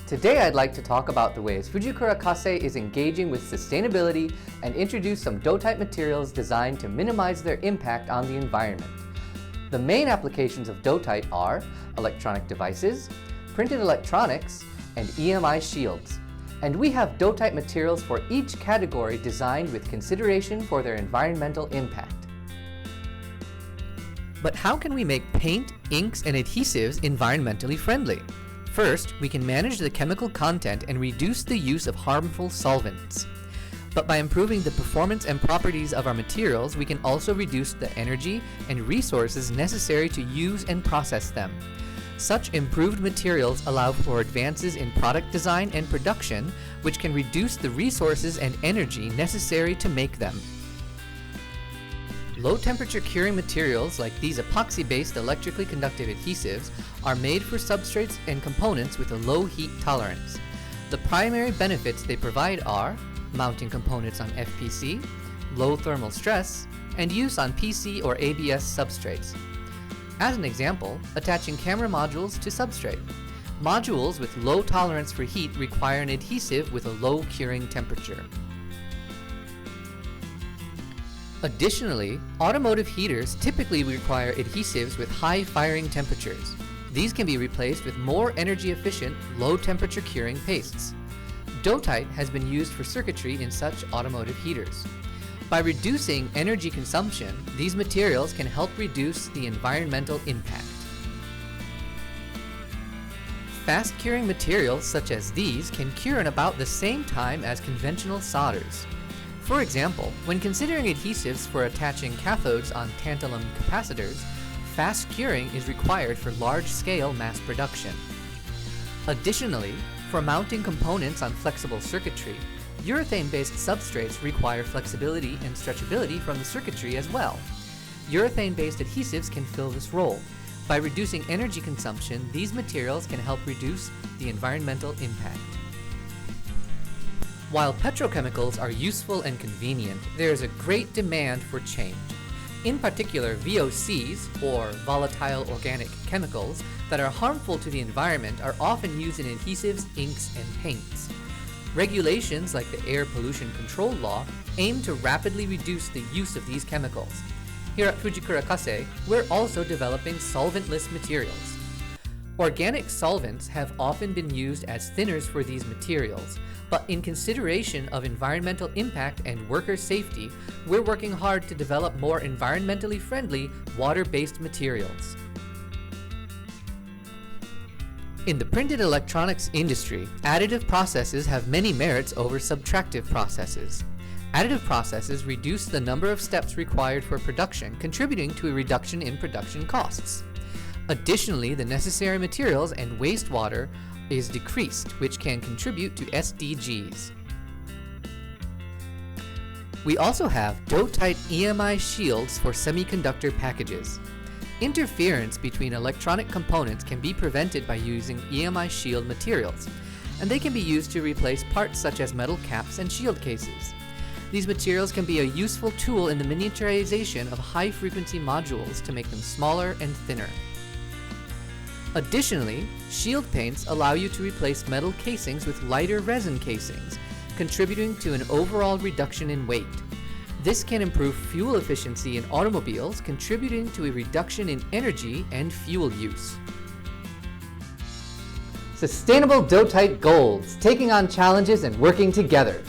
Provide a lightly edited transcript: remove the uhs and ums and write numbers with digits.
Today I'd like to talk about the ways Fujikura Kase is engaging with sustainability and introduce some DOTITE materials designed to minimize their impact on the environment. The main applications of DOTITE are electronic devices, printed electronics, and EMI shields. And we have DOTITE materials for each category designed with consideration for their environmental impact. But how can we make paint, inks, and adhesives environmentally friendly? First, we can manage the chemical content and reduce the use of harmful solvents. But by improving the performance and properties of our materials, we can also reduce the energy and resources necessary to use and process them. Such improved materials allow for advances in product design and production, which can reduce the resources and energy necessary to make them. Low-temperature curing materials like these epoxy-based electrically conductive adhesives are made for substrates and components with a low heat tolerance. The primary benefits they provide are mounting components on FPC, low thermal stress, and use on PC or ABS substrates. As an example, attaching camera modules to substrate. Modules with low tolerance for heat require an adhesive with a low curing temperature. Additionally, automotive heaters typically require adhesives with high firing temperatures. These can be replaced with more energy-efficient, low-temperature curing pastes. DOTITE has been used for circuitry in such automotive heaters. By reducing energy consumption, these materials can help reduce the environmental impact. Fast-curing materials such as these can cure in about the same time as conventional solders. For example, when considering adhesives for attaching cathodes on tantalum capacitors, fast curing is required for large-scale mass production. Additionally, for mounting components on flexible circuitry, urethane-based substrates require flexibility and stretchability from the circuitry as well. Urethane-based adhesives can fill this role. By reducing energy consumption, these materials can help reduce the environmental impact. While petrochemicals are useful and convenient, there is a great demand for change. In particular, VOCs, or volatile organic chemicals, that are harmful to the environment are often used in adhesives, inks, and paints. Regulations like the Air Pollution Control Law aim to rapidly reduce the use of these chemicals. Here at Fujikura Kase, we're also developing solventless materials. Organic solvents have often been used as thinners for these materials, but in consideration of environmental impact and worker safety, we're working hard to develop more environmentally friendly water-based materials. In the printed electronics industry, additive processes have many merits over subtractive processes. Additive processes reduce the number of steps required for production, contributing to a reduction in production costs. Additionally, the necessary materials and wastewater is decreased, which can contribute to SDGs. We also have DOTITE EMI shields for semiconductor packages. Interference between electronic components can be prevented by using EMI shield materials, and they can be used to replace parts such as metal caps and shield cases. These materials can be a useful tool in the miniaturization of high-frequency modules to make them smaller and thinner. Additionally, shield paints allow you to replace metal casings with lighter resin casings, contributing to an overall reduction in weight. This can improve fuel efficiency in automobiles, contributing to a reduction in energy and fuel use. Sustainable DOTITE goals, taking on challenges and working together.